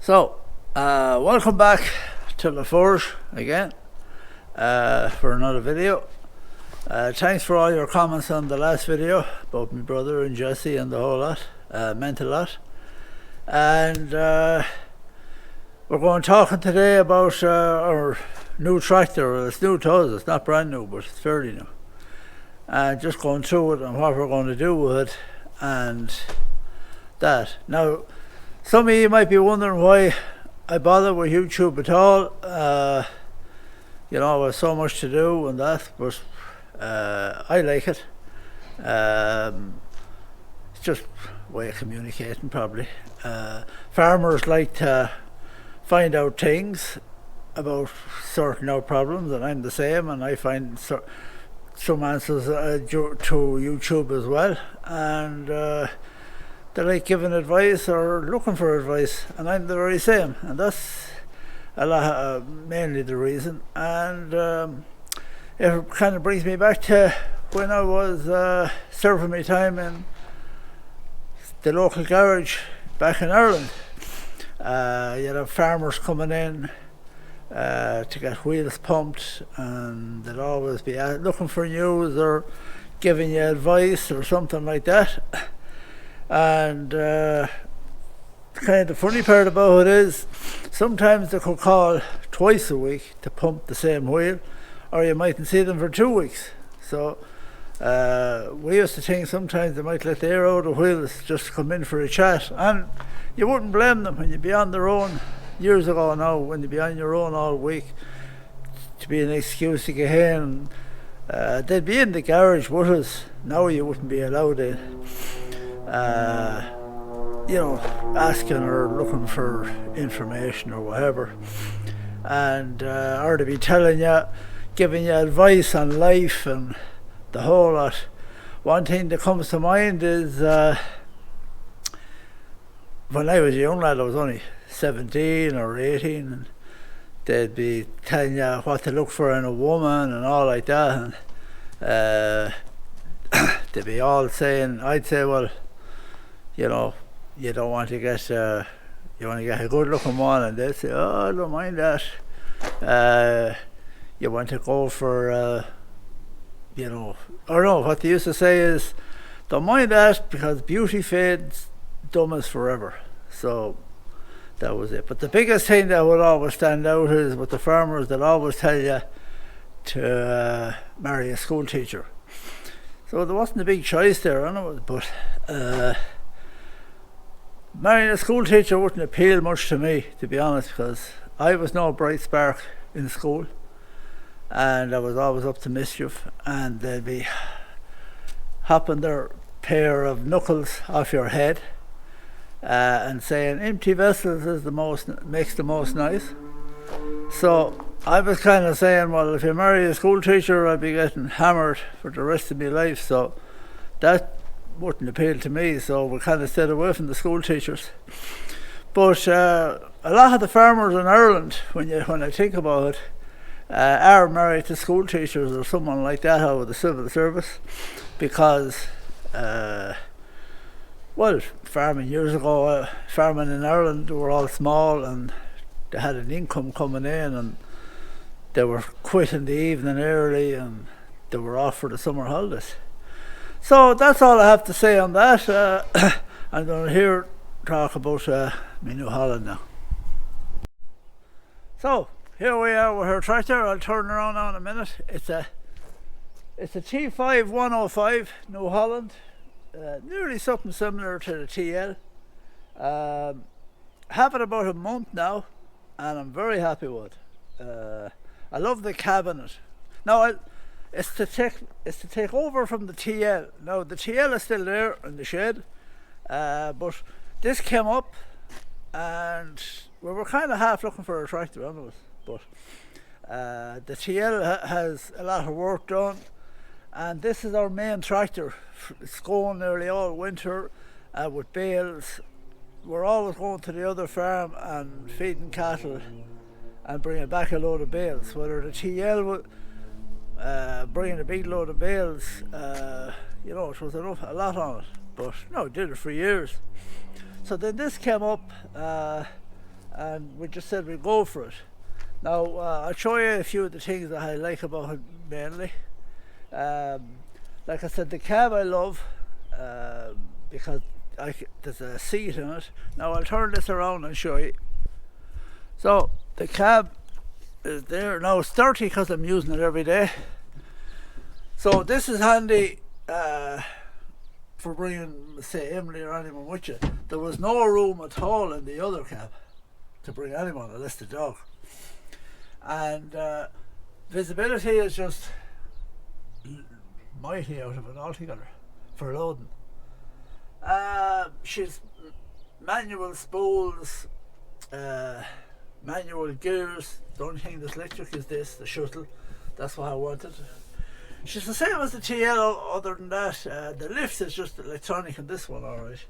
So, welcome back to La Forge again for another video. Thanks for all your comments on the last video about my brother and Jesse and the whole lot. Meant a lot. And we're going talking today about our new tractor. Well, it's new to us, it's not brand new, but it's fairly new. And just going through it and what we're going to do with it and that. Now, some of you might be wondering why I bother with YouTube at all. You know, there's so much to do and that, but I like it. It's just a way of communicating, probably. Farmers like to find out things about sorting out problems, and I'm the same, and I find some answers to YouTube as well, and they like giving advice or looking for advice, and I'm the very same, and that's a lot, mainly the reason. And it kind of brings me back to when I was serving my time in the local garage back in Ireland. You know, farmers coming in to get wheels pumped, and they'd always be looking for news or giving you advice or something like that. And kind of the funny part about it is sometimes they could call twice a week to pump the same wheel, or you mightn't see them for 2 weeks. So we used to think sometimes they might let the air out of wheels just to come in for a chat, and you wouldn't blame them when you'd be on their own years ago now, when you'd be on your own all week, to be an excuse to get in. They'd be in the garage with us. Now you wouldn't be allowed in. You know, asking or looking for information or whatever, and or to be telling you, giving you advice on life and the whole lot. One thing that comes to mind is when I was a young lad, I was only 17 or 18, and they'd be telling you what to look for in a woman and all like that, and they'd be all saying, I'd say, well, you know, you don't want to get you want to get a good looking one, and they'd say, oh, I don't mind that. You want to go for you know, or no, what they used to say is, don't mind that, because beauty fades, dumb is forever. So that was it. But the biggest thing that would always stand out is with the farmers, that always tell you to marry a school teacher. So there wasn't a big choice there, I know, but marrying a school teacher wouldn't appeal much to me, to be honest, because I was no bright spark in school, and I was always up to mischief, and they'd be hopping their pair of knuckles off your head and saying empty vessels is makes the most noise. So I was kind of saying, well, if you marry a school teacher, I'd be getting hammered for the rest of my life, so that wouldn't appeal to me. So we kind of stayed away from the school teachers. But a lot of the farmers in Ireland, when I think about it, are married to school teachers or someone like that out of the civil service, because well, farming years ago, farming in Ireland, they were all small, and they had an income coming in, and they were quit in the evening early, and they were off for the summer holidays. So that's all I have to say on that. I'm going to talk about my New Holland now. So here we are with her tractor. I'll turn around now in a minute. It's a T5 105 New Holland. Nearly something similar to the TL. Have it about a month now, and I'm very happy with it. I love the cabinet. Now it's to take over from the TL. Now the TL is still there in the shed, but this came up, and we were kind of half looking for a tractor anyways. But the TL has a lot of work done, and this is our main tractor. It's going nearly all winter with bales. We're always going to the other farm and feeding cattle and bringing back a load of bales. Whether the TL would bringing a big load of bales, you know, it was a lot on it, but no, did it for years. So then this came up, and we just said we'd go for it. Now I'll show you a few of the things that I like about it mainly. Like I said, the cab I love because there's a seat in it. Now I'll turn this around and show you. So the cab is there. Now it's dirty because I'm using it every day. So this is handy for bringing, say, Emily or anyone with you. There was no room at all in the other cab to bring anyone unless the dog. And visibility is just mighty out of it altogether for loading. She's manual spools, manual gears. The only thing that's electric is this, the shuttle. That's what I wanted. She's the same as the TL, other than that. The lift is just electronic in this one, alright.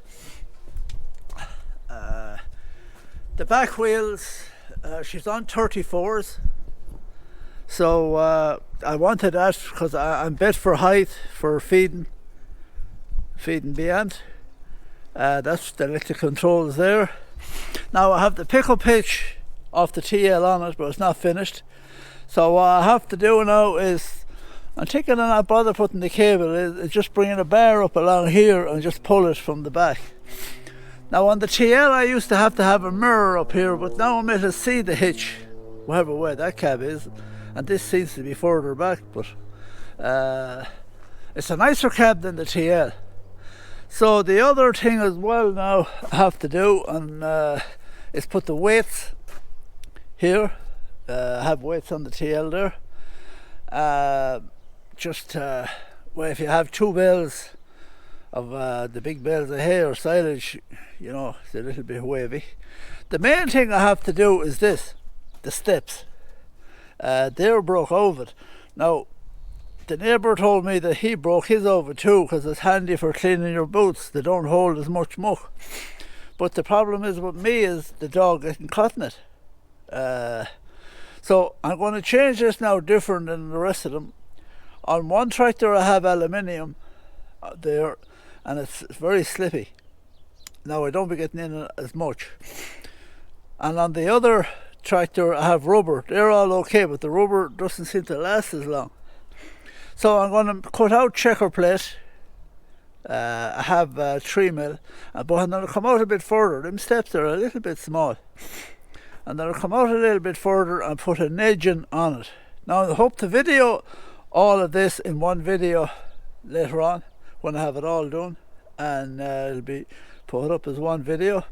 The back wheels, she's on 34s. So I wanted that because I'm bet for height for feeding beyond. That's the electric controls there. Now I have the pickup hitch off the TL on it, but it's not finished. So what I have to do now is, I'm thinking of not bother putting the cable, it's just bringing a bar up along here and just pull it from the back. Now on the TL I used to have a mirror up here, but now I'm able to see the hitch, whatever way that cab is, and this seems to be further back, but it's a nicer cab than the TL. So the other thing as well now I have to do is put the weights here. I have weights on the TL there. Well, if you have two bales of the big bales of hay or silage, you know, it's a little bit wavy. The main thing I have to do is this, the steps. They're broke over. Now, the neighbour told me that he broke his over too because it's handy for cleaning your boots. They don't hold as much muck. But the problem is with me is the dog getting caught in it. So I'm going to change this now different than the rest of them. On one tractor I have aluminium there, and it's very slippy. Now I don't be getting in as much. And on the other tractor I have rubber. They're all okay, but the rubber doesn't seem to last as long. So I'm going to cut out checker plate. I have 3mm, but I'm going to come out a bit further. Them steps are a little bit small. And then I'll come out a little bit further and put an edging on it. Now I hope to video all of this in one video later on when I have it all done, and it'll be put up as one video.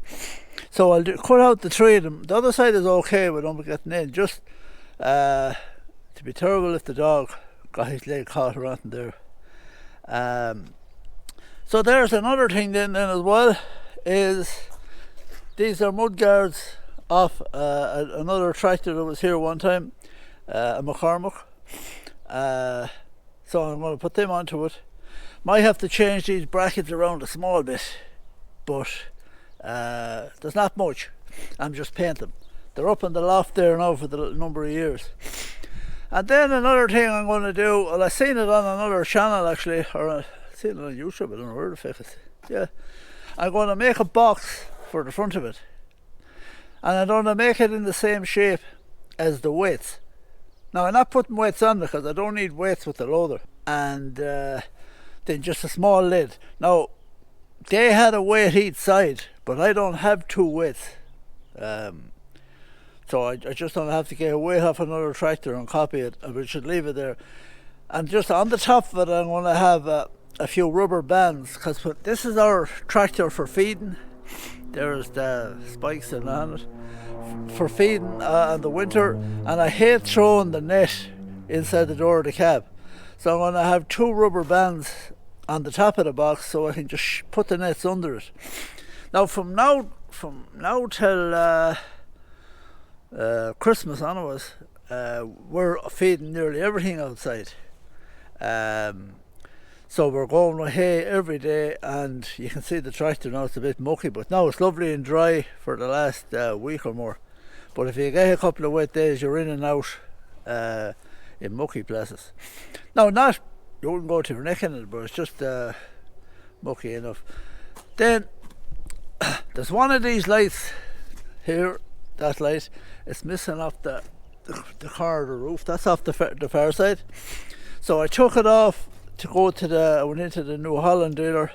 So I'll cut out the three of them. The other side is okay, we don't be getting in. Just to be terrible if the dog got his leg caught around there. So there's another thing then as well, is these are mud guards off another tractor that was here one time, a McCormick. So I'm going to put them onto it. Might have to change these brackets around a small bit, but there's not much. I'm just painting them. They're up in the loft there now for the number of years. And then another thing I'm going to do, well, I seen it on another channel actually, or I seen it on YouTube, I don't know where the fuck it's. Yeah, I'm going to make a box for the front of it, and I'm going to make it in the same shape as the weights. Now I'm not putting weights on because I don't need weights with the loader, and then just a small lid. Now they had a weight each side, but I don't have two weights. So I just don't have to get a weight off another tractor and copy it, and we should leave it there. And just on the top of it I'm going to have a few rubber bands, because this is our tractor for feeding. There's the spikes on it for feeding in the winter, and I hate throwing the net inside the door of the cab. So I'm going to have two rubber bands on the top of the box so I can just put the nets under it. Now from now till Christmas onwards, we're feeding nearly everything outside. So we're going with hay every day, and you can see the tractor now, it's a bit mucky, but now it's lovely and dry for the last week or more. But if you get a couple of wet days, you're in and out in mucky places. Now you wouldn't go to your neck in it, but it's just mucky enough. Then there's one of these lights here that light. It's missing off the corridor roof. That's off the far side. So I took it off to go to I went into the New Holland dealer,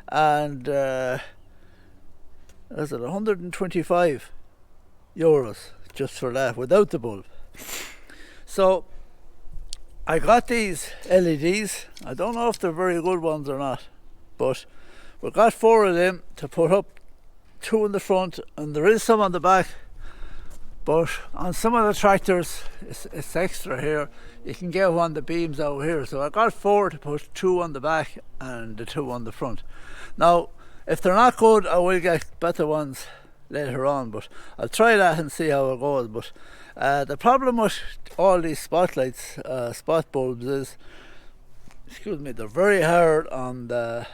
and is it 125 euros just for that without the bulb. So I got these LEDs. I don't know if they're very good ones or not, but we got 4 of them to put up, 2 in the front, and there is some on the back, but on some of the tractors it's extra here. You can get one the beams out here, so I got 4 to put 2 on the back and the 2 on the front. Now if they're not good, I will get better ones later on, but I'll try that and see how it goes. But the problem with all these spotlights, spot bulbs, is, excuse me, they're very hard on the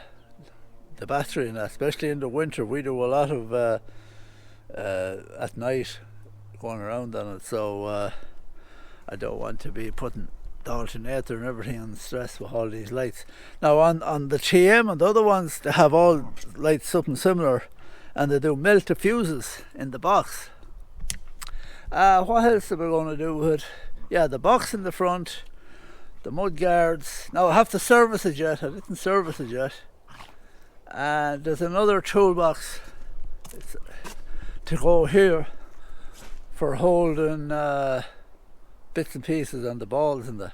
battery, and especially in the winter. We do a lot of at night going around on it, so I don't want to be putting the alternator and everything on stress with all these lights. Now on the TM and the other ones, they have all lights something similar, and they do melt the fuses in the box. What else are we going to do with it? Yeah, the box in the front, the mud guards. Now I have to service it yet. I didn't service it yet. And there's another toolbox to go here for holding bits and pieces and the balls in there.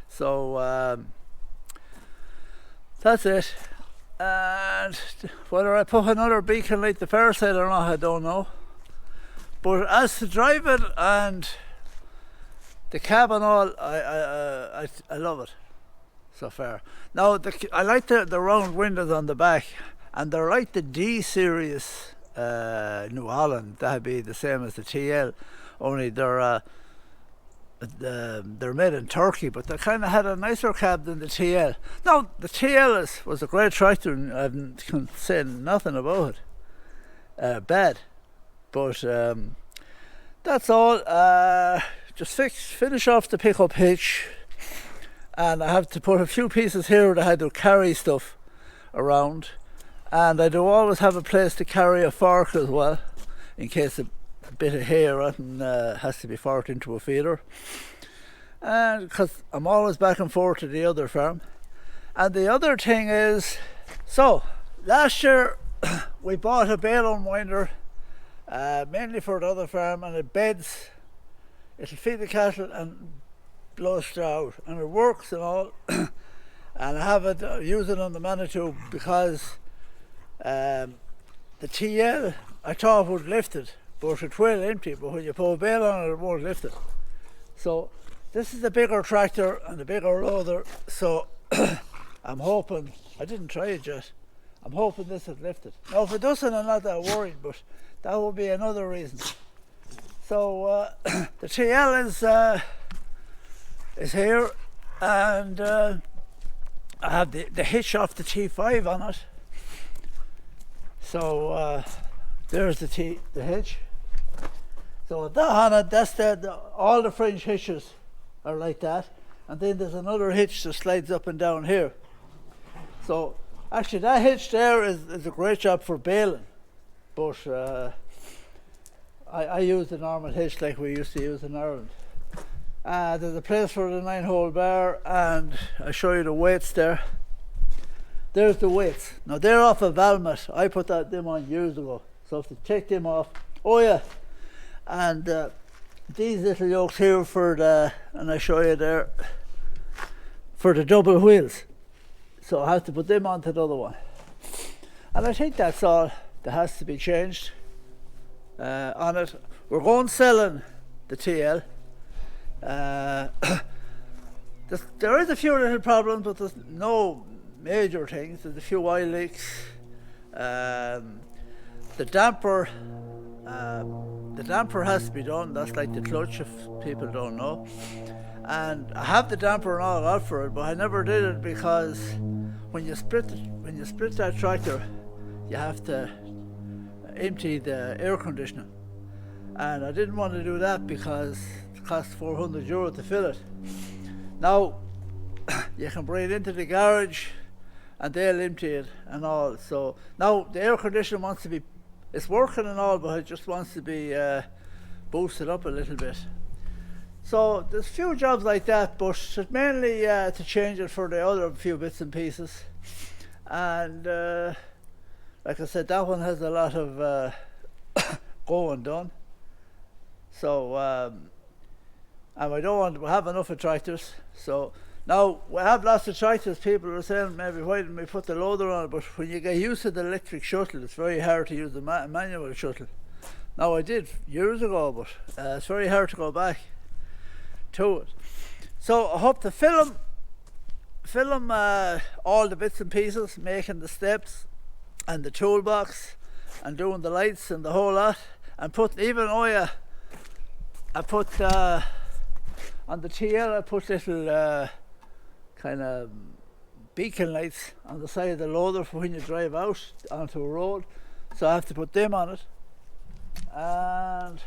So that's it. And whether I put another beacon light the far side or not, I don't know. But as to drive it and the cab and all, I love it so far. Now I like the round windows on the back, and they're like the D series New Holland. That'd be the same as the TL, only they're made in Turkey, but they kind of had a nicer cab than the TL. Now the TL was a great tractor, and I can say nothing about it bad. But that's all. Just finish off the pickup hitch, and I have to put a few pieces here that I had to carry stuff around, and I do always have a place to carry a fork as well, in case a bit of hay or anything has to be forked into a feeder, and because I'm always back and forth to the other farm. And the other thing is, so last year we bought a bale unwinder, mainly for the other farm, and it beds, it'll feed the cattle and blow straw out, and it works and all. And I have it, use it on the Manitou, because the TL I thought would lift it, but it's well empty. But when you put a bale on it, it won't lift it. So this is the bigger tractor and the bigger loader, so I'm hoping, I didn't try it yet, I'm hoping this will lift it. Now if it doesn't, I'm not that worried, but that will be another reason. So the TL is here, and I have the hitch off the T5 on it. So there's the hitch. So that on it, that's all the French hitches are like that, and then there's another hitch that slides up and down here. So actually that hitch there is a great job for baling, but I use the normal hitch like we used to use in Ireland. There's a place for the 9-hole bar, and I show you the weights there. There's the weights. Now they're off of Valmet. I put them on years ago, so I have to take them off. Oh yeah, and these little yokes here for and I show you there, for the double wheels. So I have to put them onto the other one. And I think that's all that has to be changed on it. We're going selling the TL. There is a few little problems, but there's no major things. There's a few oil leaks. The damper has to be done. That's like the clutch, if people don't know. And I have the damper and all out for it, but I never did it because when you split that tractor, you have to empty the air conditioner, and I didn't want to do that because it costs €400 to fill it. Now you can bring it into the garage and they'll empty it and all. So now the air conditioner wants to be it's working and all, but it just wants to be boosted up a little bit. So there's a few jobs like that, but it's mainly to change it for the other few bits and pieces. And like I said, that one has a lot of going done. So and we don't want to have enough of tractors. So now we have lots of tractors. People are saying maybe why didn't we put the loader on it? But when you get used to the electric shuttle, it's very hard to use the manual shuttle. Now I did years ago, but it's very hard to go back to it. So I hope to film all the bits and pieces, making the steps and the toolbox and doing the lights and the whole lot, and put even I put on the TL I put little kind of beacon lights on the side of the loader for when you drive out onto a road, so I have to put them on it. And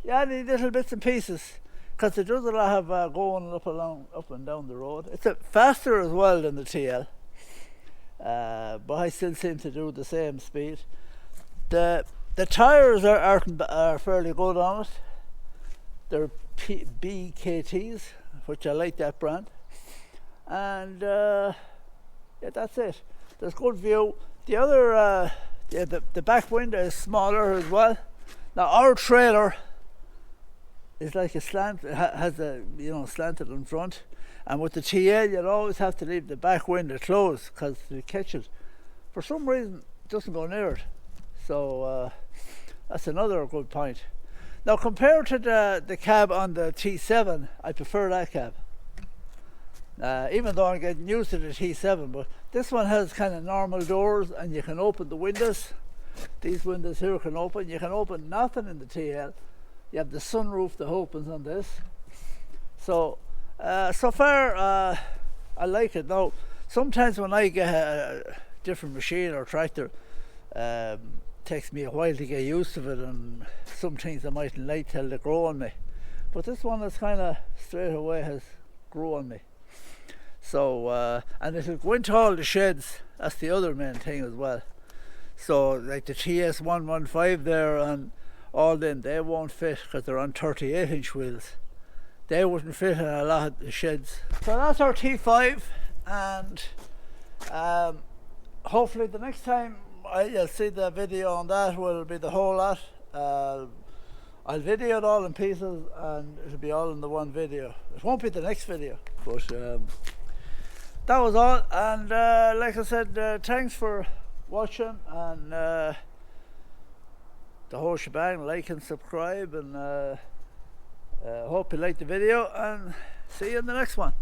yeah, the little bits and pieces, because it does a lot of going up and down the road. It's faster as well than the TL, but I still seem to do the same speed. The tyres are fairly good on it. They're BKTs, which I like that brand. And yeah, that's it. There's good view. The other, the back window is smaller as well. Now our trailer is like a slant, has a slanted in front, and with the TL you'll always have to leave the back window closed because to catch it, for some reason, it doesn't go near it. So that's another good point. Now compared to the cab on the T7, I prefer that cab. Even though I'm getting used to the T7, but this one has kind of normal doors and you can open the windows. These windows here can open. You can open nothing in the TL. You have the sunroof that opens on this. So so far I like it. Now sometimes when I get a different machine or tractor, takes me a while to get used to it, and some things I mightn't like till they grow on me. But this one is kind of straight away has grown on me. So and it'll go into all the sheds. That's the other main thing as well. So like the TS115 there and all them, they won't fit because they're on 38-inch wheels. They wouldn't fit in a lot of the sheds. So that's our T5, and hopefully the next time you'll see the video on that will be the whole lot. I'll video it all in pieces and it'll be all in the one video. It won't be the next video, but that was all. And like I said, thanks for watching, and the whole shebang. Like and subscribe, and hope you liked the video, and see you in the next one.